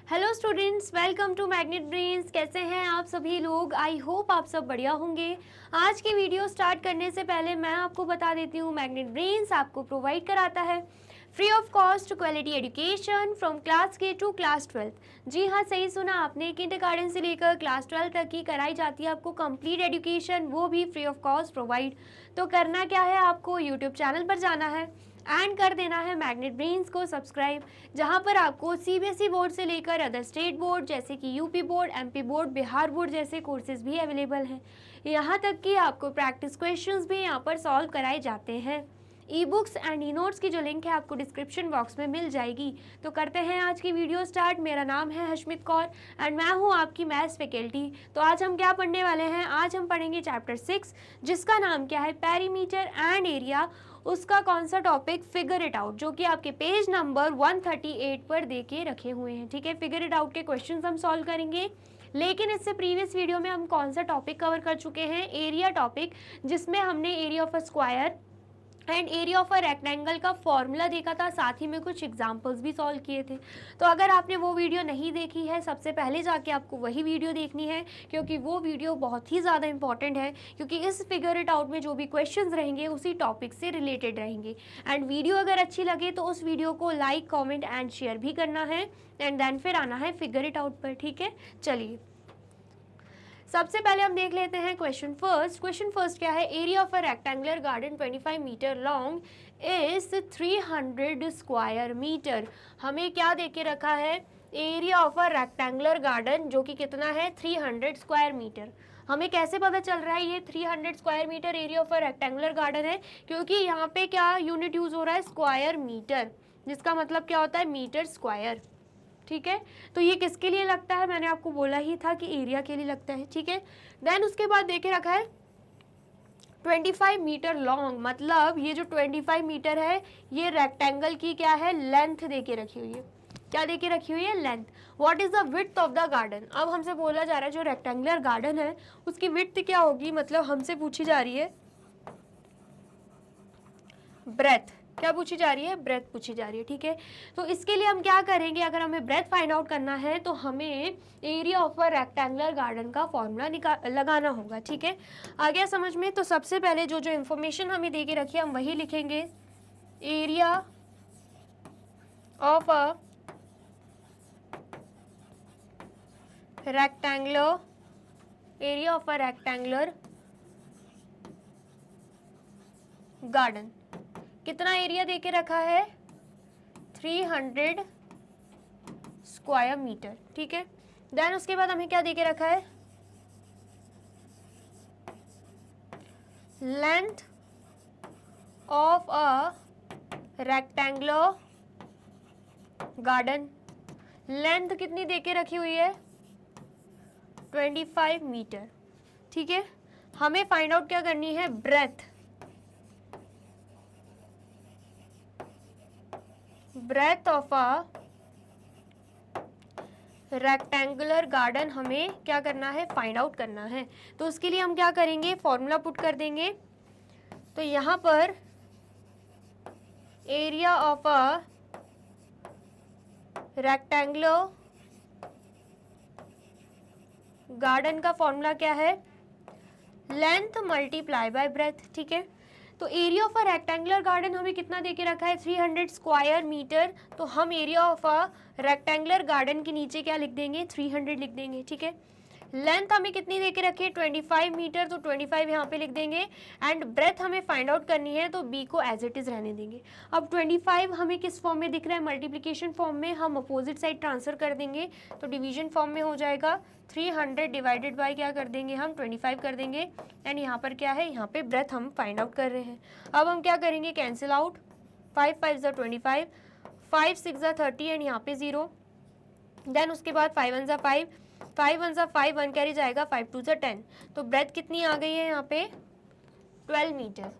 Hello students, welcome to magnet brains. कैसे हैं आप सभी लोग? आई होप आप सब बढ़िया होंगे। आज की वीडियो स्टार्ट करने से पहले मैं आपको बता देती हूँ, मैग्नेट ब्रेन्स आपको प्रोवाइड कराता है free of cost quality education from class के टू क्लास 12। जी हाँ, सही सुना आपने, किंडरगार्टन से लेकर क्लास 12 तक की कराई जाती है आपको कंप्लीट एजुकेशन, वो भी फ्री ऑफ कॉस्ट प्रोवाइड। तो करना क्या है, आपको यूट्यूब चैनल पर जाना है एंड कर देना है मैग्नेट ब्रेन्स को सब्सक्राइब, जहां पर आपको सीबीएसई बोर्ड से लेकर अदर स्टेट बोर्ड जैसे कि UP board, MP board, Bihar board जैसे कोर्सेज भी अवेलेबल हैं। यहां तक कि आपको प्रैक्टिस क्वेश्चंस भी यहां पर सॉल्व कराए जाते हैं। E books and e notes की जो लिंक है आपको डिस्क्रिप्शन बॉक्स में मिल जाएगी। तो करते हैं आज की वीडियो स्टार्ट। मेरा नाम है हशमित कौर एंड मैं हूं आपकी मैथ्स फैकल्टी। तो आज हम क्या पढ़ने वाले हैं? आज हम पढ़ेंगे चैप्टर 6, जिसका नाम क्या है, पेरीमीटर एंड एरिया। उसका कौन सा टॉपिक? फिगर इट आउट, जो कि आपके पेज नंबर 138 पर दे के रखे हुए हैं। ठीक है, फिगर इट आउट के क्वेश्चंस हम सॉल्व करेंगे। लेकिन इससे प्रीवियस वीडियो में हम कौन सा टॉपिक कवर कर चुके हैं? एरिया टॉपिक, जिसमें हमने area of a square and area of a rectangle का फॉर्मूला देखा था, साथ ही में कुछ एग्जांपल्स भी सॉल्व किए थे। तो अगर आपने वो वीडियो नहीं देखी है, सबसे पहले जाके आपको वही वीडियो देखनी है, क्योंकि वो वीडियो बहुत ही ज़्यादा इंपॉर्टेंट है, क्योंकि इस फिगर इट आउट में जो भी क्वेश्चंस रहेंगे उसी टॉपिक से रिलेटेड रहेंगे। एंड वीडियो अगर अच्छी लगे तो उस वीडियो को लाइक, कॉमेंट एंड शेयर भी करना है एंड देन फिर आना है फिगर इट आउट पर। ठीक है, चलिए सबसे पहले हम देख लेते हैं क्वेश्चन फर्स्ट। क्वेश्चन फर्स्ट क्या है? Area of a rectangular garden 25 metre long is 300 square metre. हमें क्या दे के रखा है? Area of a rectangular garden, जो कि कितना है? 300 स्क्वायर मीटर। हमें कैसे पता चल रहा है ये 300 square metre area of a rectangular garden है? क्योंकि यहाँ पे क्या यूनिट यूज हो रहा है? स्क्वायर मीटर, जिसका मतलब क्या होता है? Metre square. ठीक है, तो ये किसके लिए लगता है? मैंने आपको बोला ही था कि एरिया के लिए लगता है। ठीक है, देन उसके बाद देखे रखा है 25 मीटर लॉन्ग, मतलब ये जो 25 मीटर है ये रेक्टेंगल की क्या है? लेंथ दे के रखी हुई है। क्या दे के रखी हुई है? Length. What is the width of the garden? अब हमसे बोला जा रहा है जो रेक्टेंगुलर गार्डन है उसकी विड्थ क्या होगी, मतलब हमसे पूछी जा रही है ब्रेथ। क्या पूछी जा रही है? ब्रेथ पूछी जा रही है। ठीक है, तो इसके लिए हम क्या करेंगे? अगर हमें ब्रेथ फाइंड आउट करना है तो हमें area of a rectangular garden का फॉर्मूला लगाना होगा। ठीक है, आ गया समझ में? तो सबसे पहले जो जो इंफॉर्मेशन हमें दे के रखी है हम वही लिखेंगे। Area of a rectangular, area of a rectangular garden, कितना एरिया दे के रखा है? 300 स्क्वायर मीटर। ठीक है, देन उसके बाद हमें क्या दे के रखा है? Length of a rectangular garden. Length कितनी दे के रखी हुई है? 25 मीटर। ठीक है, हमें फाइंड आउट क्या करनी है? Breadth. Breadth of a rectangular garden हमें क्या करना है? फाइंड आउट करना है। तो उसके लिए हम क्या करेंगे? फॉर्मूला पुट कर देंगे। तो यहां पर area of a rectangular garden का फॉर्मूला क्या है? Length multiply by breath. ठीक है, तो area of a rectangular garden हमें कितना दे के रखा है? 300 स्क्वायर मीटर। तो हम area of a rectangular garden के नीचे क्या लिख देंगे? 300 लिख देंगे। ठीक है, लेंथ हमें कितनी दे के रखी है? 25 मीटर, तो 25 यहाँ पे लिख देंगे। एंड ब्रेथ हमें फाइंड आउट करनी है, तो बी को एज इट इज रहने देंगे। अब 25 हमें किस फॉर्म में दिख रहा है? मल्टीप्लिकेशन फॉर्म में। हम अपोजिट साइड ट्रांसफर कर देंगे तो डिवीजन फॉर्म में हो जाएगा। 300 डिवाइडेड बाय क्या कर देंगे हम? 25 कर देंगे। एंड यहाँ पर क्या है? यहाँ पे ब्रेथ हम फाइंड आउट कर रहे हैं। अब हम क्या करेंगे? Cancel out. 5 5 25, 5 6 30 एंड यहाँ पे 0। देन उसके बाद 5 1 5, 5 1 5, 1 कैरी जाएगा, 5 2 10। तो ब्रेथ कितनी आ गई है यहाँ पे? 12 मीटर।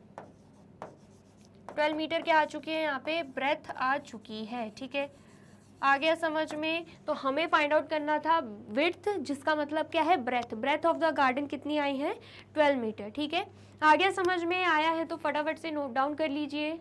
12 मीटर क्या आ चुकी है? यहाँ पे ब्रेथ आ चुकी है। ठीक है, आ गया समझ में? तो हमें फाइंड आउट करना था विड्थ, जिसका मतलब क्या है? Breadth. Breadth of the garden कितनी आई है? 12 मीटर। ठीक है, आ गया समझ में? आया है तो फटाफट से नोट डाउन कर लीजिए।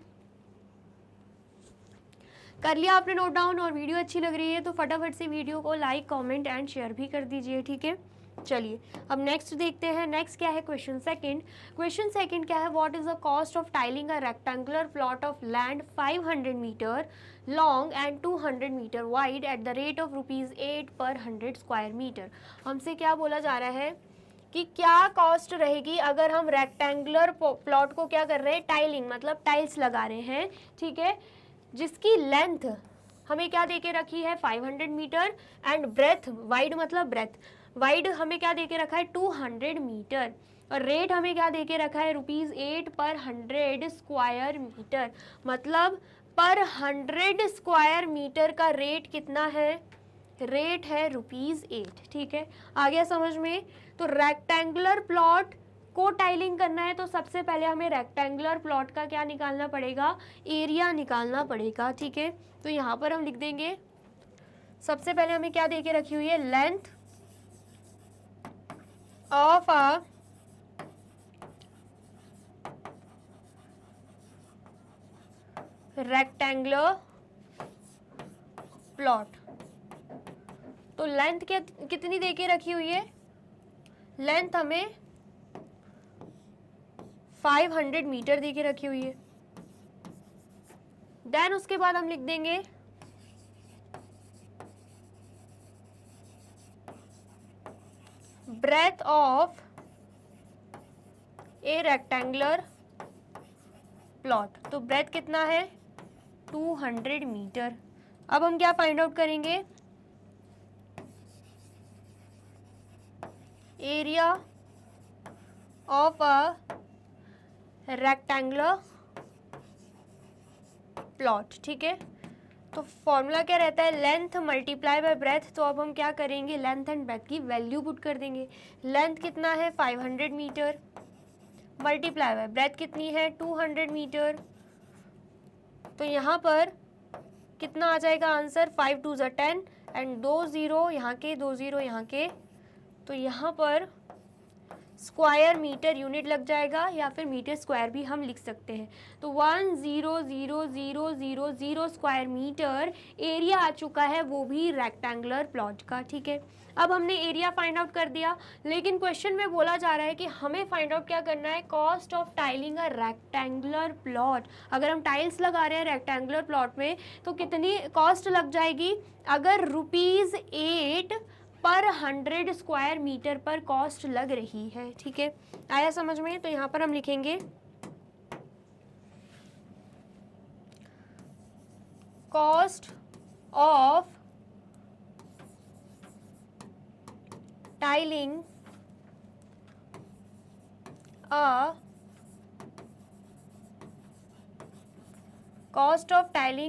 कर लिया आपने नोट डाउन, और वीडियो अच्छी लग रही है तो फटाफट से वीडियो को लाइक, कमेंट एंड शेयर भी कर दीजिए, ठीक है। चलिए अब नेक्स्ट देखते हैं। नेक्स्ट क्या है, क्वेश्चन सेकंड। क्वेश्चन सेकंड क्या है, what is the cost of tiling a rectangular plot of land 500 metre long and 200 metre wide at the rate of ₹8 per 100 square metre. हमसे क्या बोला जा रहा है कि क्या कॉस्ट रहेगी अगर हम रेक्टेंगुलर प्लॉट को क्या कर रहे हैं, टाइलिंग मतलब टाइल्स लगा रहे हैं, ठीक है, जिसकी लेंथ हमें क्या देके रखी है 500 मीटर एंड ब्रेथ, वाइड मतलब ब्रेथ, वाइड हमें क्या देके रखा है 200 मीटर, और रेट हमें क्या देके रखा है ₹8 पर 100 स्क्वायर मीटर। मतलब पर 100 स्क्वायर मीटर का रेट कितना है, रेट है ₹8, ठीक है। आ गया समझ में। तो रेक्टेंगुलर प्लॉट को टाइलिंग करना है तो सबसे पहले हमें रेक्टेंगुलर प्लॉट का क्या निकालना पड़ेगा, एरिया निकालना पड़ेगा, ठीक है। तो यहाँ पर हम लिख देंगे, सबसे पहले हमें क्या देके रखी हुई है, length of a rectangular plot. तो लेंथ कितनी देके रखी हुई है, लेंथ हमें 500 मीटर देके रखी हुई है। देन उसके बाद हम लिख देंगे breadth of a rectangular plot. तो ब्रेथ कितना है 200 मीटर। अब हम क्या फाइंड आउट करेंगे, area of a rectangular plot, ठीक है। तो फॉर्मूला क्या रहता है, लेंथ मल्टीप्लाई बाय ब्रेथ। तो अब हम क्या करेंगे, लेंथ एंड ब्रेथ की वैल्यू पुट कर देंगे। लेंथ कितना है 500 मीटर मल्टीप्लाई बाय ब्रेथ कितनी है 200 मीटर। तो यहाँ पर कितना आ जाएगा आंसर, 5 2 ज़ा 10 एंड 2 0 यहाँ के, 2 0 यहाँ के। तो यहाँ पर स्क्वायर मीटर यूनिट लग जाएगा, या फिर मीटर स्क्वायर भी हम लिख सकते हैं। तो 1,0,0,0,0 स्क्वायर मीटर एरिया आ चुका है, वो भी रेक्टेंगुलर प्लॉट का, ठीक है। अब हमने एरिया फाइंड आउट कर दिया, लेकिन क्वेश्चन में बोला जा रहा है कि हमें फाइंड आउट क्या करना है, cost of tiling a rectangular plot. अगर हम टाइल्स लगा रहे हैं रेक्टेंगुलर प्लॉट में तो कितनी कॉस्ट लग जाएगी, अगर ₹8 पर 100 स्क्वायर मीटर पर कॉस्ट लग रही है, ठीक है। आया समझ में। तो यहाँ पर हम लिखेंगे cost of tiling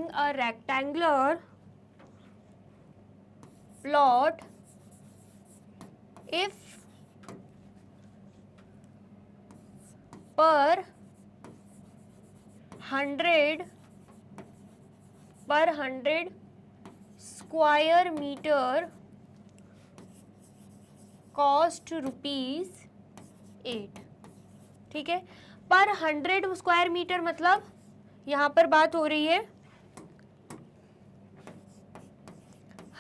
a rectangular plot if per 100 square metre cost ₹8, ठीक है। पर 100 स्क्वायर मीटर मतलब यहाँ पर बात हो रही है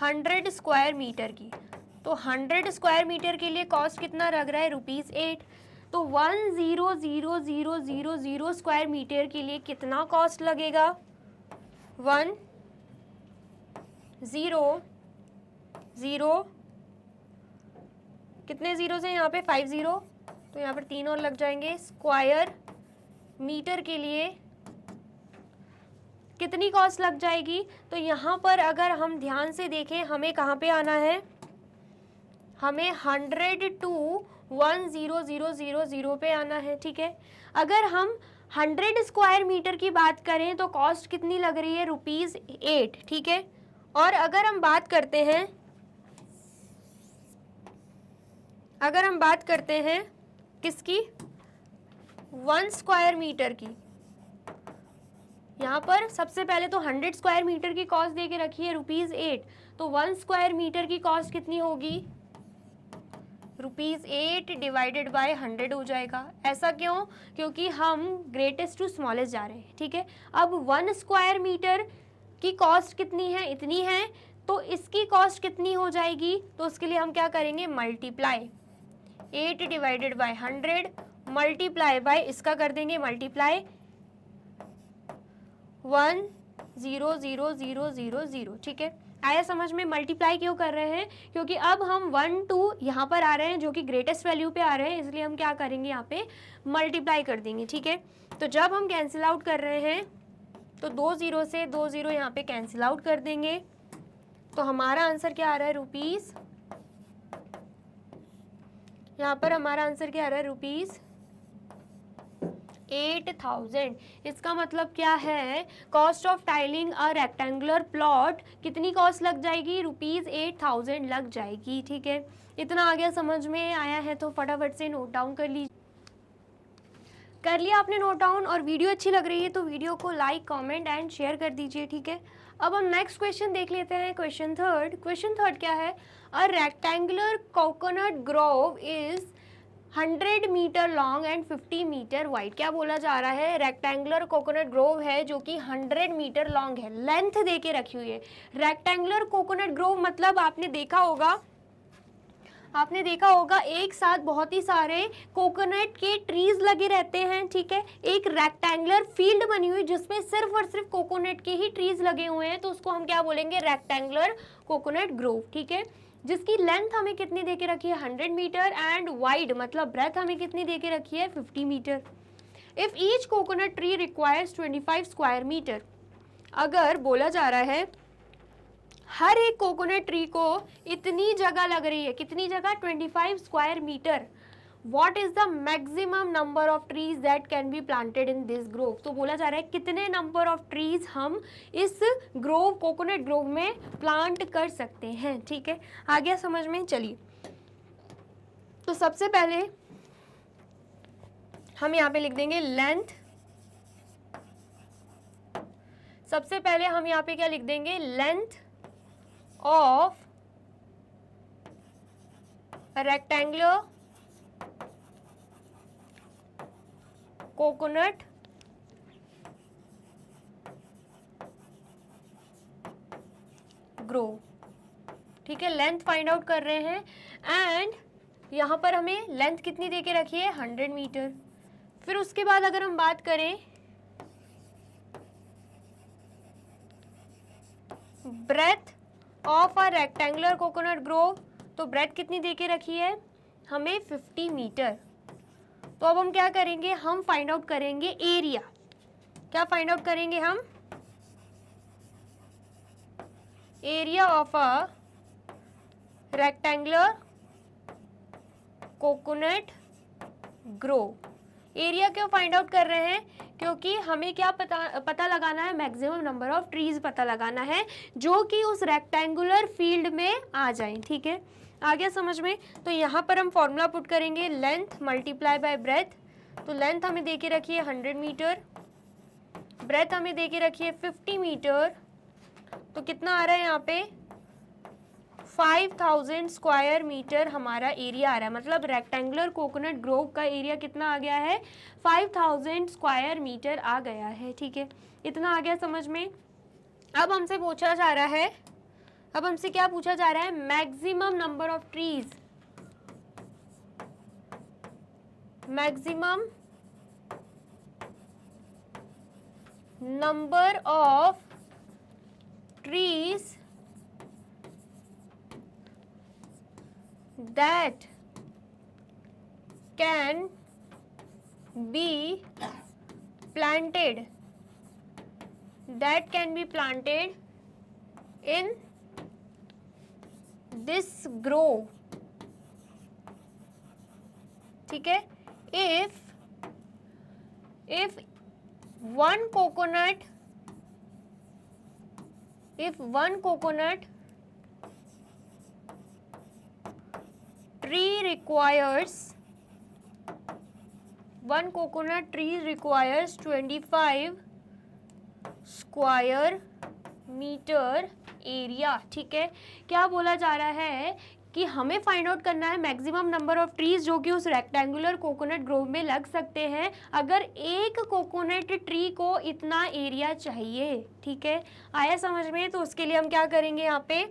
100 स्क्वायर मीटर की। तो 100 स्क्वायर मीटर के लिए कॉस्ट कितना लग रहा है, ₹8। तो 1,0,0,0,0 स्क्वायर मीटर के लिए कितना कॉस्ट लगेगा, 1,0,0 कितने जीरो से यहाँ पे 50, तो यहाँ पर 3 और लग जाएंगे, स्क्वायर मीटर के लिए कितनी कॉस्ट लग जाएगी। तो यहाँ पर अगर हम ध्यान से देखें, हमें कहाँ पे आना है, हमें 100 to 1,0,0,0 पे आना है, ठीक है। अगर हम 100 स्क्वायर मीटर की बात करें तो कॉस्ट कितनी लग रही है, ₹8, ठीक है। और अगर हम बात करते हैं किसकी, 1 स्क्वायर मीटर की, यहाँ पर सबसे पहले तो 100 स्क्वायर मीटर की कॉस्ट दे के रखी है ₹8। तो 1 स्क्वायर मीटर की कॉस्ट कितनी होगी, ₹8 डिवाइडेड बाय 100 हो जाएगा। ऐसा क्यों, क्योंकि हम ग्रेटेस्ट टू स्मॉलेस्ट जा रहे हैं, ठीक है। अब 1 स्क्वायर मीटर की कॉस्ट कितनी है, इतनी है, तो इसकी कॉस्ट कितनी हो जाएगी, तो उसके लिए हम क्या करेंगे, multiply 8 divided by 100 multiply by इसका कर देंगे मल्टीप्लाई 1000000, ठीक है। आया समझ में, मल्टीप्लाई क्यों कर रहे हैं, क्योंकि अब हम 1 2 यहाँ पर आ रहे हैं जो कि ग्रेटेस्ट वैल्यू पे आ रहे हैं, इसलिए हम क्या करेंगे यहाँ पे मल्टीप्लाई कर देंगे, ठीक है। तो जब हम कैंसिल आउट कर रहे हैं तो 2 0 से 2 0 यहाँ पे कैंसिल आउट कर देंगे, तो हमारा आंसर क्या आ रहा है, रुपीस, यहाँ पर हमारा आंसर क्या आ रहा है, रुपीस 8000। इसका मतलब क्या है, cost of tiling a rectangular plot कितनी कॉस्ट लग जाएगी, रुपीस 8000 लग जाएगी, ठीक है। इतना आ गया, समझ में आया है तो फटाफट से नोट डाउन कर लीजिए। कर लिया आपने नोट डाउन, और वीडियो अच्छी लग रही है तो वीडियो को लाइक कमेंट एंड शेयर कर दीजिए, ठीक है। अब हम नेक्स्ट क्वेश्चन देख लेते हैं, क्वेश्चन थर्ड क्या है, a rectangular coconut grove is 100 metre long and 50 metre wide. क्या बोला जा रहा है, रेक्टेंगुलर कोकोनट ग्रोव है जो कि 100 मीटर लॉन्ग है, लेंथ दे के रखी हुई है। रेक्टेंगुलर कोकोनट ग्रोव मतलब आपने देखा होगा एक साथ बहुत ही सारे कोकोनट के ट्रीज लगे रहते हैं, ठीक है। एक रेक्टेंगुलर फील्ड बनी हुई जिसमें सिर्फ और सिर्फ कोकोनट के ही ट्रीज लगे हुए हैं, तो उसको हम क्या बोलेंगे, रेक्टेंगुलर कोकोनट ग्रोव, ठीक है। जिसकी लेंथ हमें कितनी दे के रखी है, 100 मीटर, एंड वाइड मतलब ब्रेथ हमें कितनी दे के रखी है, 50 metre. If each coconut tree requires 25 square metre, अगर बोला जा रहा है हर एक कोकोनट ट्री को इतनी जगह लग रही है, कितनी जगह, 25 square metre, what is the maximum number of trees that can be planted in this grove. तो बोला जा रहा है कितने नंबर ऑफ ट्रीज हम इस ग्रोव, कोकोनट ग्रोव में प्लांट कर सकते हैं, ठीक है। आ गया समझ में, चलिए। तो सबसे पहले हम यहाँ पे लिख देंगे लेंथ, सबसे पहले हम यहाँ पे क्या लिख देंगे, length of rectangular coconut Grove, ठीक है। लेंथ फाइंड आउट कर रहे हैं, एंड यहाँ पर हमें लेंथ कितनी दे के रखी है, 100 मीटर। फिर उसके बाद अगर हम बात करें breadth of a rectangular coconut grove, तो ब्रेथ कितनी दे के रखी है हमें, 50 मीटर। तो अब हम क्या करेंगे, हम फाइंड आउट करेंगे एरिया। क्या फाइंड आउट करेंगे हम, area of a rectangular coconut Grove. Area क्यों फाइंड आउट कर रहे हैं, क्योंकि हमें क्या पता लगाना है, मैक्सिमम नंबर ऑफ ट्रीज पता लगाना है जो कि उस रेक्टेंगुलर फील्ड में आ जाएं, ठीक है। आ गया समझ में। तो यहाँ पर हम फॉर्मूला पुट करेंगे, लेंथ मल्टीप्लाई बाय ब्रेथ। तो लेंथ हमें दे के रखी है 100 मीटर, ब्रेथ हमें दे के रखी है 50 मीटर, तो कितना आ रहा है यहाँ पे, 5000 स्क्वायर मीटर हमारा एरिया आ रहा है। मतलब रेक्टेंगुलर कोकोनट ग्रोव का एरिया कितना आ गया है, 5000 स्क्वायर मीटर आ गया है, ठीक है। इतना आ गया समझ में। अब हमसे पूछा जा रहा है, अब हमसे क्या पूछा जा रहा है, maximum number of trees, maximum number of trees that can be planted, that can be planted in this grove, ठीक है। if one coconut tree requires, one coconut tree requires 25 square metre area, ठीक है। क्या बोला जा रहा है कि हमें फाइंड आउट करना है मैक्सिमम नंबर ऑफ ट्रीज जो कि उस रेक्टेंगुलर कोकोनट ग्रोव में लग सकते हैं अगर एक कोकोनट ट्री को इतना एरिया चाहिए। ठीक है, आया समझ में? तो उसके लिए हम क्या करेंगे, यहाँ पे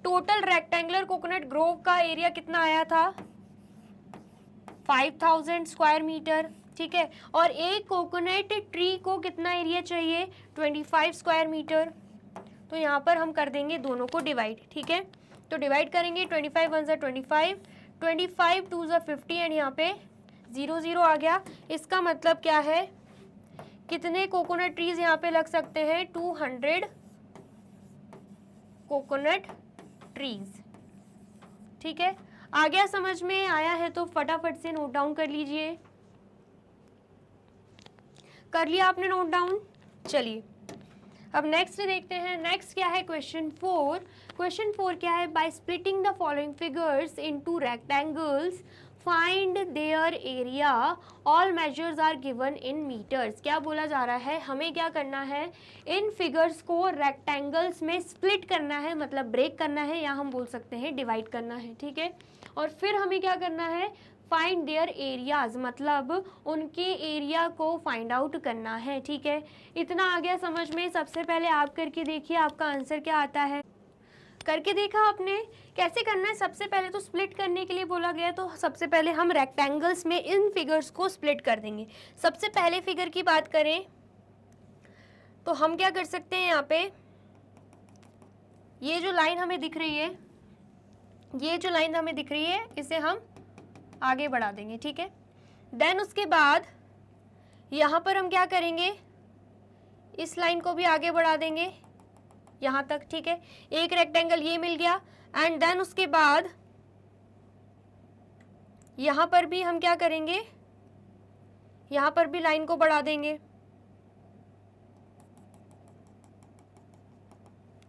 टोटल रेक्टेंगुलर कोकोनट ग्रोव का एरिया कितना आया था, 5000 स्क्वायर मीटर। ठीक है, और एक कोकोनट ट्री को कितना एरिया चाहिए, 25 स्क्वायर मीटर। तो यहाँ पर हम कर देंगे दोनों को डिवाइड। ठीक है, तो डिवाइड करेंगे, 25 1 ज़ा 25, 25 2 ज़ा 50 एंड यहाँ पे 0 0 आ गया। इसका मतलब क्या है, कितने कोकोनट ट्रीज यहाँ पे लग सकते हैं, 200 कोकोनट ट्रीज। ठीक है, आ गया समझ में? आया है तो फटाफट से नोट डाउन कर लीजिए। कर लिया आपने नोट डाउन? चलिए अब नेक्स्ट देखते हैं। नेक्स्ट क्या है, क्वेश्चन 4। क्वेश्चन 4 क्या है, by splitting the following figures into rectangles find their area, all measures are given in metres. क्या बोला जा रहा है, हमें क्या करना है, इन फिगर्स को रेक्टेंगल्स में स्प्लिट करना है, मतलब ब्रेक करना है, या हम बोल सकते हैं डिवाइड करना है। ठीक है, और फिर हमें क्या करना है, फाइंड देयर एरियाज, मतलब उनके एरिया को फाइंड आउट करना है। ठीक है, इतना आ गया समझ में? सबसे पहले आप करके देखिए आपका आंसर क्या आता है। करके देखा आपने? कैसे करना है, सबसे पहले तो स्प्लिट करने के लिए बोला गया, तो सबसे पहले हम रेक्टेंगल्स में इन फिगर्स को स्प्लिट कर देंगे। सबसे पहले फिगर की बात करें तो हम क्या कर सकते हैं, यहाँ पे ये जो लाइन हमें दिख रही है, ये जो लाइन हमें दिख रही है, इसे हम आगे बढ़ा देंगे। ठीक है, देन उसके बाद यहाँ पर हम क्या करेंगे, इस लाइन को भी आगे बढ़ा देंगे यहाँ तक। ठीक है, एक रेक्टेंगल ये मिल गया, एंड देन उसके बाद यहाँ पर भी हम क्या करेंगे, यहाँ पर भी लाइन को बढ़ा देंगे।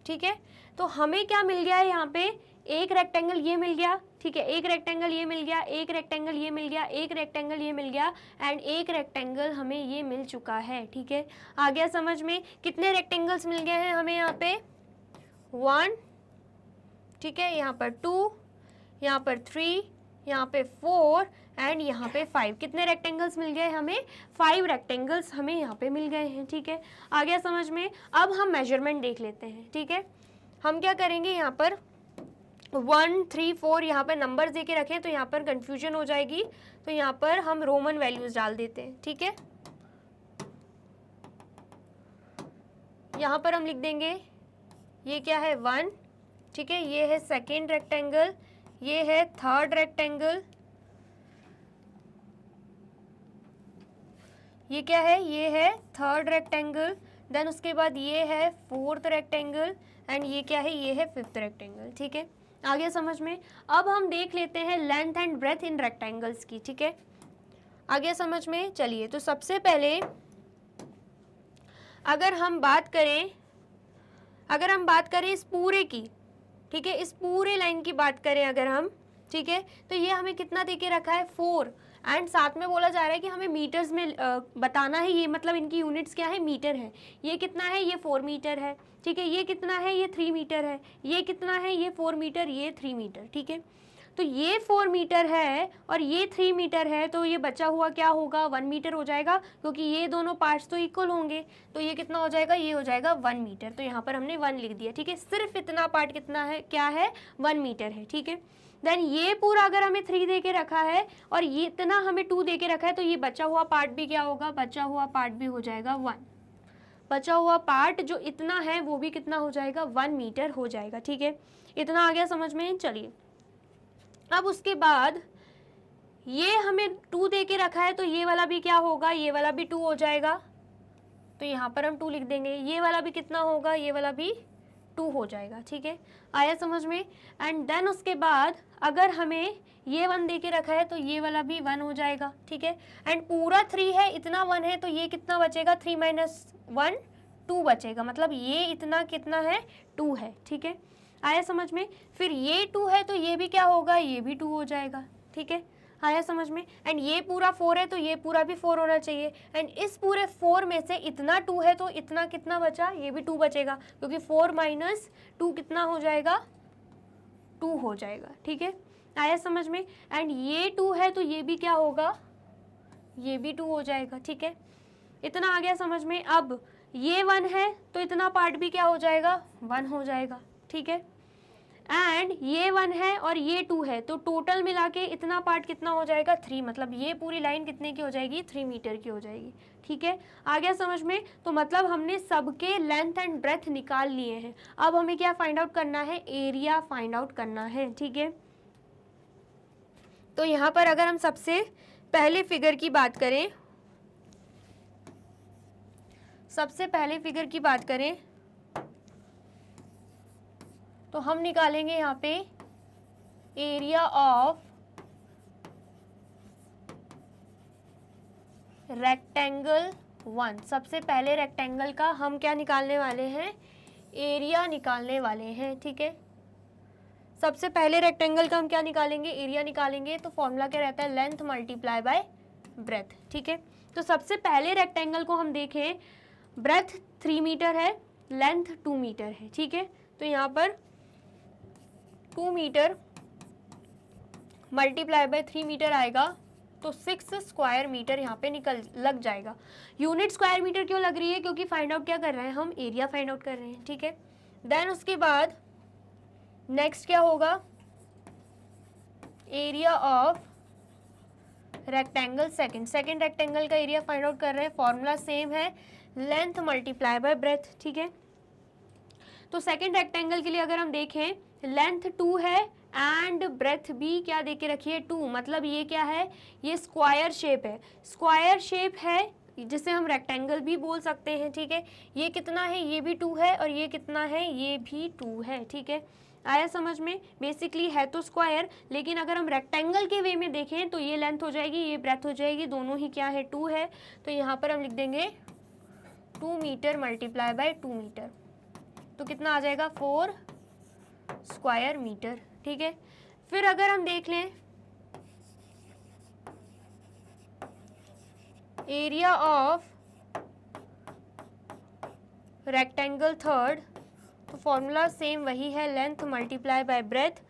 ठीक है, तो हमें क्या मिल गया है, यहाँ पे एक रेक्टेंगल ये मिल गया। ठीक है, एक रेक्टेंगल ये मिल गया, एक रेक्टेंगल ये मिल गया, एक रेक्टेंगल ये मिल गया, एंड एक रेक्टेंगल हमें ये मिल चुका है। ठीक है, आ गया समझ में? कितने रेक्टेंगल्स मिल गए हैं हमें, यहाँ पे 1, ठीक है, यहाँ पर 2, यहाँ पर 3, यहाँ पे 4 एंड यहाँ पे 5। कितने रेक्टेंगल्स मिल गए हमें, 5 रेक्टेंगल्स हमें यहाँ पे मिल गए हैं। ठीक है, आ गया समझ में? अब हम मेजरमेंट देख लेते हैं। ठीक है, हम क्या करेंगे, यहाँ पर 1 3 4 यहाँ पर नंबर्स दे के रखें तो यहाँ पर कंफ्यूजन हो जाएगी, तो यहाँ पर हम रोमन वैल्यूज डाल देते हैं। ठीक है, यहाँ पर हम लिख देंगे, ये क्या है 1, ठीक है, ये है सेकेंड रेक्टेंगल, ये है थर्ड रेक्टेंगल, ये क्या है, ये है थर्ड रेक्टेंगल, देन उसके बाद ये है फोर्थ रेक्टेंगल, एंड ये क्या है, ये है फिफ्थ रेक्टेंगल। ठीक है, आ गया समझ में? अब हम देख लेते हैं लेंथ एंड ब्रेथ इन रेक्टेंगल्स की। ठीक है, आ गया समझ में? चलिए, तो सबसे पहले अगर हम बात करें इस पूरे की, ठीक है, इस पूरे लाइन की बात करें अगर हम, ठीक है, तो ये हमें कितना दे के रखा है, 4, एंड साथ में बोला जा रहा है कि हमें मीटर्स में बताना है, ये मतलब इनकी यूनिट्स क्या है, मीटर है। ये कितना है, ये 4 मीटर है। ठीक है, ये कितना है, ये 3 मीटर है। ये कितना है, ये 4 मीटर, ये 3 मीटर। ठीक है, तो ये 4 मीटर है और ये 3 मीटर है, तो ये बचा हुआ क्या होगा, 1 मीटर हो जाएगा, क्योंकि ये दोनों पार्ट्स तो इक्वल होंगे। तो ये कितना हो जाएगा, ये हो जाएगा 1 मीटर। तो यहाँ पर हमने 1 लिख दिया। ठीक है, सिर्फ इतना पार्ट कितना है, क्या है, 1 मीटर है। ठीक है, देन ये पूरा अगर हमें 3 दे के रखा है और ये इतना हमें 2 दे के रखा है, तो ये बचा हुआ पार्ट भी क्या होगा, बचा हुआ पार्ट भी हो जाएगा 1। बचा हुआ पार्ट जो इतना है वो भी कितना हो जाएगा, 1 मीटर हो जाएगा। ठीक है, इतना आ गया समझ में? चलिए, अब उसके बाद ये हमें 2 दे के रखा है, तो ये वाला भी क्या होगा, ये वाला भी 2 हो जाएगा। तो यहाँ पर हम 2 लिख देंगे। ये वाला भी कितना होगा, ये वाला भी 2 हो जाएगा। ठीक है, आया समझ में? एंड देन उसके बाद अगर हमें ये 1 दे के रखा है, तो ये वाला भी 1 हो जाएगा। ठीक है, एंड पूरा 3 है, इतना 1 है, तो ये कितना बचेगा, 3 - 1 2 बचेगा, मतलब ये इतना कितना है, 2 है। ठीक है, आया समझ में? फिर ये 2 है, तो ये भी क्या होगा, ये भी 2 हो जाएगा। ठीक है, आया समझ में? एंड ये पूरा 4 है, तो ये पूरा भी 4 होना चाहिए। एंड इस पूरे 4 में से इतना 2 है, तो इतना कितना बचा, ये भी 2 बचेगा, क्योंकि 4 - 2 कितना हो जाएगा, 2 हो जाएगा, ठीक है, आया समझ में। एंड ये 2 है तो ये भी क्या होगा, ये भी 2 हो जाएगा, ठीक है, इतना आ गया समझ में। अब ये 1 है तो इतना पार्ट भी क्या हो जाएगा, 1 हो जाएगा, ठीक है। एंड ये 1 है और ये 2 है तो टोटल मिला के इतना पार्ट कितना हो जाएगा, 3, मतलब ये पूरी लाइन कितने की हो जाएगी, 3 मीटर की हो जाएगी, ठीक है, आ गया समझ में। तो मतलब हमने सबके लेंथ एंड ब्रेथ निकाल लिए हैं। अब हमें क्या फाइंड आउट करना है, एरिया फाइंड आउट करना है, ठीक है। तो यहाँ पर अगर हम सबसे पहले फिगर की बात करें, सबसे पहले फिगर की बात करें तो हम निकालेंगे यहाँ पे एरिया ऑफ रेक्टेंगल 1। सबसे पहले रेक्टेंगल का हम क्या निकालने वाले हैं, एरिया निकालने वाले हैं, ठीक है। सबसे पहले रेक्टेंगल का हम क्या निकालेंगे, एरिया निकालेंगे। तो फॉर्मूला क्या रहता है, लेंथ मल्टीप्लाई बाय ब्रेथ, ठीक है। तो सबसे पहले रेक्टेंगल को हम देखें, ब्रेथ 3 मीटर है, लेंथ 2 मीटर है, ठीक है। तो यहाँ पर 2 मीटर मल्टीप्लाई बाय 3 मीटर आएगा तो 6 स्क्वायर मीटर यहाँ पे लग जाएगा। यूनिट स्क्वायर मीटर क्यों लग रही है, क्योंकि फाइंड आउट क्या कर रहे हैं हम, एरिया फाइंड आउट कर रहे हैं, ठीक है। देन उसके बाद नेक्स्ट क्या होगा, area of rectangle second rectangle का एरिया फाइंड आउट कर रहे हैं। फॉर्मूला सेम है, लेंथ मल्टीप्लाई बाय ब्रेथ, ठीक है। तो सेकंड रेक्टेंगल के लिए अगर हम देखें, लेंथ 2 है एंड ब्रेथ भी क्या दे के रखी है, 2, मतलब ये क्या है, ये स्क्वायर शेप है, स्क्वायर शेप है जिसे हम रेक्टेंगल भी बोल सकते हैं, ठीक है। ये कितना है, ये भी 2 है और ये कितना है, ये भी 2 है, ठीक है, आया समझ में। बेसिकली है तो स्क्वायर, लेकिन अगर हम रेक्टेंगल के वे में देखें तो ये लेंथ हो जाएगी, ये ब्रेथ हो जाएगी, दोनों ही क्या है, 2 है। तो यहाँ पर हम लिख देंगे 2 मीटर मल्टीप्लाई बाय 2 मीटर, तो कितना आ जाएगा, 4 स्क्वायर मीटर, ठीक है। फिर अगर हम देख लें एरिया ऑफ रेक्टेंगल थर्ड, तो फॉर्मूला सेम वही है, लेंथ मल्टीप्लाई बाय ब्रेथ।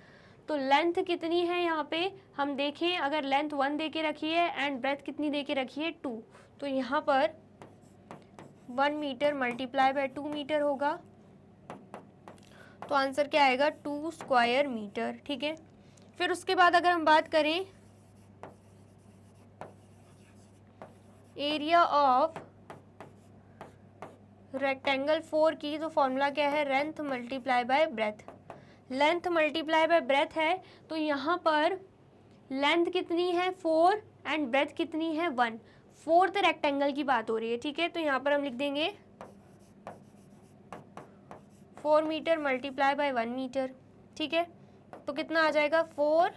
तो लेंथ कितनी है यहाँ पे हम देखें, अगर लेंथ 1 दे के रखी है एंड ब्रेथ कितनी दे के रखी है, 2, तो यहाँ पर 1 मीटर मल्टीप्लाई बाय 2 मीटर होगा, तो आंसर क्या आएगा, 2 स्क्वायर मीटर, ठीक है। फिर उसके बाद अगर हम बात करें एरिया ऑफ रेक्टेंगल 4 की, तो फॉर्मूला क्या है, length multiply by breath. Length multiply by breath है तो यहाँ पर लेंथ कितनी है, 4 एंड ब्रेथ कितनी है, 1, फोर्थ रेक्टेंगल की बात हो रही है, ठीक है। तो यहाँ पर हम लिख देंगे 4 मीटर मल्टीप्लाई बाय 1 मीटर, ठीक है। तो कितना आ जाएगा, 4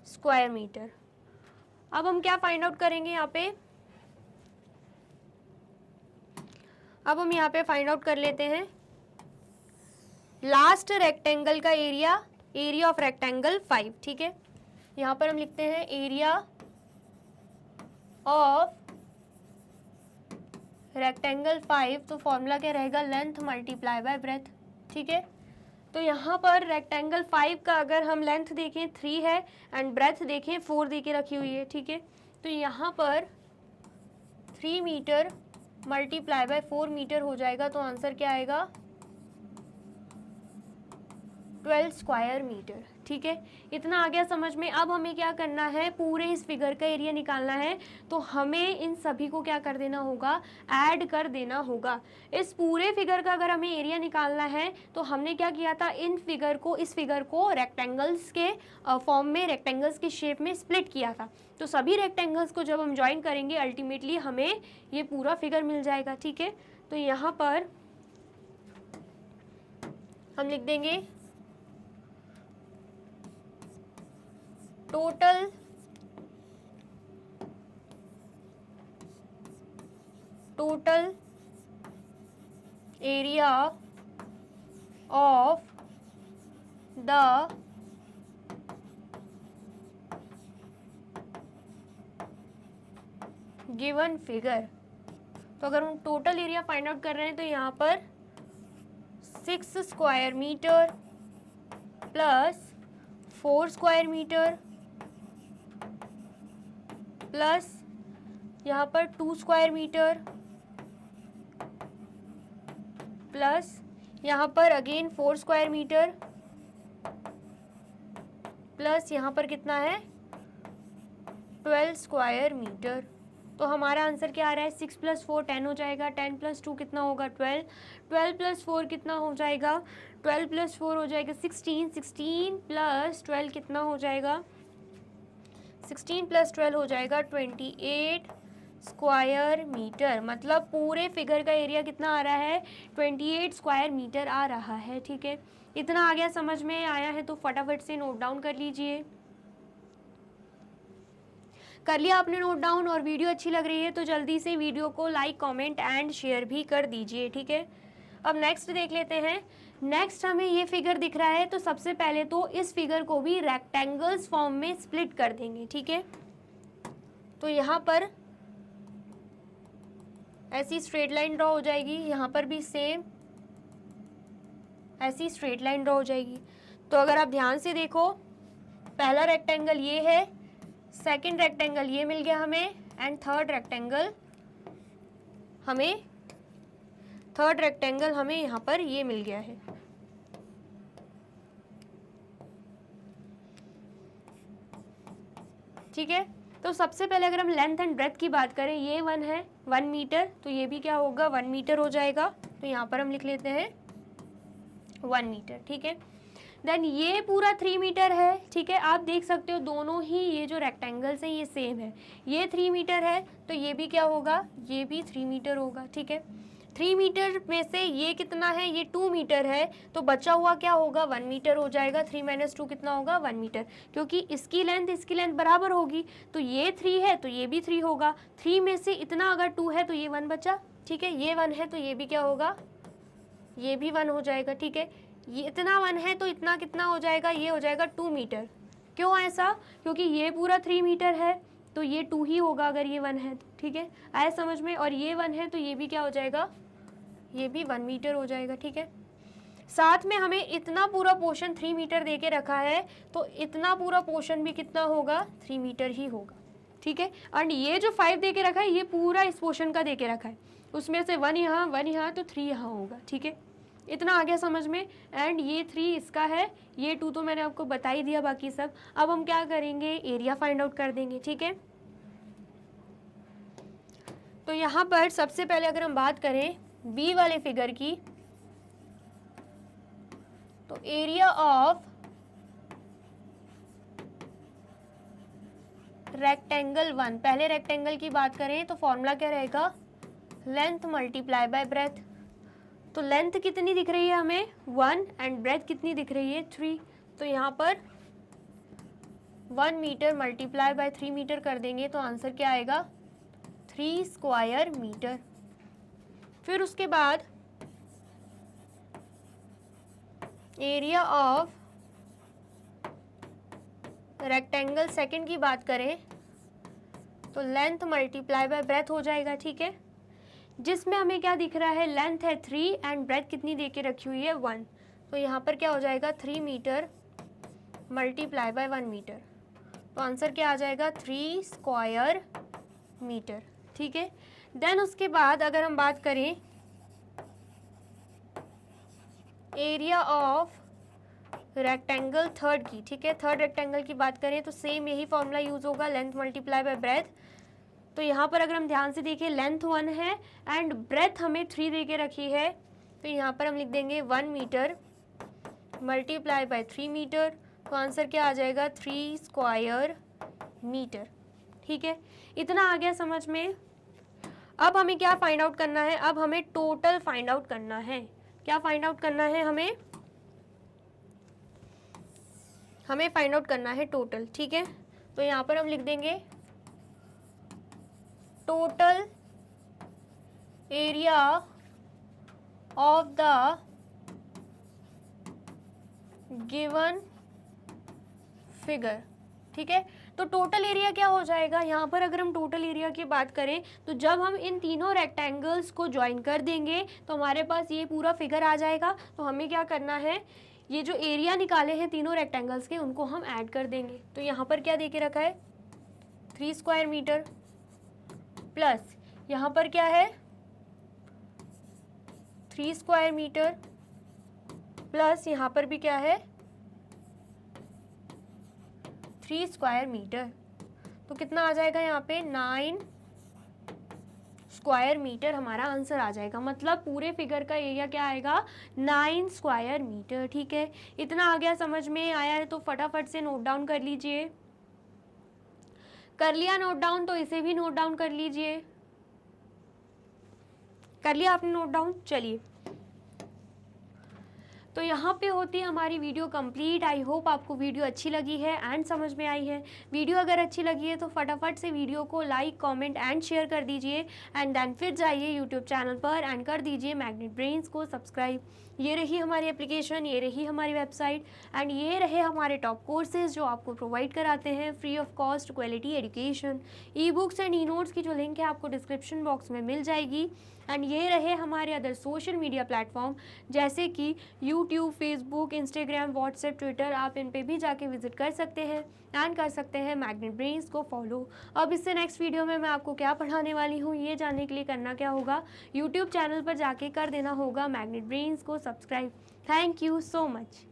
स्क्वायर मीटर। अब हम क्या फाइंड आउट करेंगे यहाँ पे, अब हम यहाँ पे फाइंड आउट कर लेते हैं लास्ट रेक्टेंगल का एरिया, एरिया ऑफ रेक्टेंगल 5, ठीक है। यहाँ पर हम लिखते हैं एरिया ऑफ रेक्टेंगल 5, तो फॉर्मूला क्या रहेगा, लेंथ मल्टीप्लाई बाय ब्रेथ, ठीक है। तो यहाँ पर रेक्टेंगल 5 का अगर हम लेंथ देखें 3 है एंड ब्रेथ देखें 4 दे के रखी हुई है, ठीक है। तो यहाँ पर 3 मीटर मल्टीप्लाई बाय 4 मीटर हो जाएगा, तो आंसर क्या आएगा, 12 स्क्वायर मीटर, ठीक है। इतना आ गया समझ में। अब हमें क्या करना है, पूरे इस फिगर का एरिया निकालना है, तो हमें इन सभी को क्या कर देना होगा, ऐड कर देना होगा। इस पूरे फिगर का अगर हमें एरिया निकालना है तो हमने क्या किया था, इस फिगर को रेक्टेंगल्स के फॉर्म में, रेक्टेंगल्स की शेप में स्प्लिट किया था। तो सभी रेक्टेंगल्स को जब हम ज्वाइन करेंगे अल्टीमेटली हमें ये पूरा फिगर मिल जाएगा, ठीक है। तो यहाँ पर हम लिख देंगे total area of the given figure. तो अगर हम टोटल एरिया फाइंड आउट कर रहे हैं तो यहाँ पर 6 square metre plus 4 square metre plus यहाँ पर 2 स्क्वायर मीटर प्लस यहाँ पर अगेन 4 स्क्वायर मीटर प्लस यहाँ पर कितना है 12 स्क्वायर मीटर। तो हमारा आंसर क्या आ रहा है 6 + 4 10 हो जाएगा, 10 + 2 कितना होगा 12, 12 + 4 कितना हो जाएगा 12 + 4 हो जाएगा 16, 16 + 12 कितना हो जाएगा 16 + 12 हो जाएगा 28 स्क्वायर मीटर। मतलब पूरे फिगर का एरिया कितना आ रहा है 28 स्क्वायर मीटर आ रहा है। ठीक है, इतना आ गया, समझ में आया है तो फटाफट से नोट डाउन कर लीजिए। कर लिया आपने नोट डाउन और वीडियो अच्छी लग रही है तो जल्दी से वीडियो को लाइक कमेंट एंड शेयर भी कर दीजिए। ठीक है, अब नेक्स्ट देख लेते हैं। नेक्स्ट हमें ये फिगर दिख रहा है तो सबसे पहले तो इस फिगर को भी रेक्टेंगल्स फॉर्म में स्प्लिट कर देंगे। ठीक है, तो यहाँ पर ऐसी स्ट्रेट लाइन ड्रॉ हो जाएगी, यहाँ पर भी सेम ऐसी स्ट्रेट लाइन ड्रॉ हो जाएगी। तो अगर आप ध्यान से देखो, पहला रेक्टेंगल ये है, सेकंड रेक्टेंगल ये मिल गया हमें एंड थर्ड रेक्टेंगल हमें यहाँ पर ये मिल गया है। ठीक है, तो सबसे पहले अगर हम लेंथ एंड ब्रेथ की बात करें, ये 1 है 1 मीटर, तो ये भी क्या होगा 1 मीटर हो जाएगा। तो यहाँ पर हम लिख लेते हैं 1 मीटर। ठीक है, देन ये पूरा 3 मीटर है। ठीक है, आप देख सकते हो दोनों ही ये जो रेक्टेंगल्स हैं ये सेम है, ये 3 मीटर है तो ये भी क्या होगा, ये भी 3 मीटर होगा। ठीक है, 3 मीटर में से ये कितना है, ये 2 मीटर है, तो बचा हुआ क्या होगा 1 मीटर हो जाएगा। 3 - 2 कितना होगा 1 मीटर, क्योंकि इसकी लेंथ बराबर होगी, तो ये 3 है तो ये भी 3 होगा। 3 में से इतना अगर 2 है तो ये 1 बचा। ठीक है, ये 1 है तो ये भी क्या होगा, ये भी 1 हो जाएगा। ठीक है, ये इतना 1 है तो इतना कितना हो जाएगा, ये हो जाएगा 2 मीटर। क्यों ऐसा, क्योंकि ये पूरा 3 मीटर है तो ये 2 ही होगा अगर ये 1 है तो। ठीक है, आया समझ में, और ये 1 है तो ये भी क्या हो जाएगा, ये भी 1 मीटर हो जाएगा। ठीक है, साथ में हमें इतना पूरा पोर्शन 3 मीटर दे के रखा है तो इतना पूरा पोर्शन भी कितना होगा 3 मीटर ही होगा। ठीक है, एंड ये जो 5 दे के रखा है ये पूरा इस पोर्शन का दे के रखा है, उसमें से 1 यहाँ 1 यहाँ तो 3 यहाँ होगा। ठीक है, इतना आ गया समझ में, एंड ये 3 इसका है, ये 2 तो मैंने आपको बता ही दिया बाकी सब। अब हम क्या करेंगे, एरिया फाइंड आउट कर देंगे। ठीक है, तो यहाँ पर सबसे पहले अगर हम बात करें बी वाले फिगर की, तो एरिया ऑफ रेक्टेंगल 1, पहले रेक्टेंगल की बात करें तो फॉर्मूला क्या रहेगा, लेंथ मल्टीप्लाई बाय ब्रेथ। तो लेंथ कितनी दिख रही है हमें 1 एंड ब्रेथ कितनी दिख रही है 3, तो यहाँ पर 1 मीटर मल्टीप्लाई बाय 3 मीटर कर देंगे तो आंसर क्या आएगा 3 स्क्वायर मीटर। फिर उसके बाद एरिया ऑफ रेक्टेंगल सेकंड की बात करें तो लेंथ मल्टीप्लाई बाय ब्रेथ हो जाएगा। ठीक है, जिसमें हमें क्या दिख रहा है, लेंथ है 3 एंड ब्रेथ कितनी दे के रखी हुई है 1, तो यहाँ पर क्या हो जाएगा 3 मीटर मल्टीप्लाई बाय 1 मीटर, तो आंसर क्या आ जाएगा 3 स्क्वायर मीटर। ठीक है, देन उसके बाद अगर हम बात करें एरिया ऑफ रेक्टेंगल थर्ड की, ठीक है, थर्ड रेक्टेंगल की बात करें तो सेम यही फॉर्मूला यूज़ होगा, लेंथ मल्टीप्लाई बाय ब्रेथ। तो यहाँ पर अगर हम ध्यान से देखें लेंथ 1 है एंड ब्रेथ हमें 3 दे के रखी है, तो यहाँ पर हम लिख देंगे 1 मीटर मल्टीप्लाई बाय 3 मीटर, तो आंसर क्या आ जाएगा 3 स्क्वायर मीटर। ठीक है, इतना आ गया समझ में। अब हमें क्या फाइंड आउट करना है, अब हमें टोटल फाइंड आउट करना है। क्या फाइंड आउट करना है, हमें फाइंड आउट करना है टोटल। ठीक है, तो यहाँ पर हम लिख देंगे total area of the given figure. ठीक है, तो टोटल एरिया क्या हो जाएगा, यहाँ पर अगर हम टोटल एरिया की बात करें तो जब हम इन तीनों रेक्टेंगल्स को ज्वाइन कर देंगे तो हमारे पास ये पूरा फिगर आ जाएगा। तो हमें क्या करना है, ये जो एरिया निकाले हैं तीनों रेक्टेंगल्स के उनको हम ऐड कर देंगे। तो यहाँ पर क्या दे के रखा है 3 स्क्वायर मीटर प्लस यहाँ पर क्या है 3 स्क्वायर मीटर प्लस यहाँ पर भी क्या है 3 स्क्वायर मीटर। तो कितना आ जाएगा यहाँ पे 9 स्क्वायर मीटर हमारा आंसर आ जाएगा। मतलब पूरे फिगर का एरिया क्या आएगा 9 स्क्वायर मीटर। ठीक है, इतना आ गया, समझ में आया है तो फटाफट से नोट डाउन कर लीजिए। कर लिया नोट डाउन तो इसे भी नोट डाउन कर लीजिए। कर लिया आपने नोट डाउन? चलिए, तो यहाँ पे होती है हमारी वीडियो कंप्लीट। आई होप आपको वीडियो अच्छी लगी है एंड समझ में आई है। वीडियो अगर अच्छी लगी है तो फटाफट से वीडियो को लाइक कमेंट एंड शेयर कर दीजिए एंड देन फिर जाइए यूट्यूब चैनल पर एंड कर दीजिए मैग्नेट ब्रेन्स को सब्सक्राइब। ये रही हमारी एप्लीकेशन, ये रही हमारी वेबसाइट एंड ये रहे हमारे टॉप कोर्सेज जो आपको प्रोवाइड कराते हैं free of cost quality education. E books and e notes की जो लिंक है आपको डिस्क्रिप्शन बॉक्स में मिल जाएगी। एंड ये रहे हमारे अदर सोशल मीडिया प्लेटफॉर्म जैसे कि YouTube, Facebook, Instagram, WhatsApp, Twitter. आप इन पे भी जाके विजिट कर सकते हैं एंड कर सकते हैं मैग्नेट ब्रेन्स को फॉलो। अब इससे नेक्स्ट वीडियो में मैं आपको क्या पढ़ाने वाली हूँ ये जानने के लिए करना क्या होगा, यूट्यूब चैनल पर जाके कर देना होगा मैग्नेट ब्रेन्स को subscribe. Thank you so much.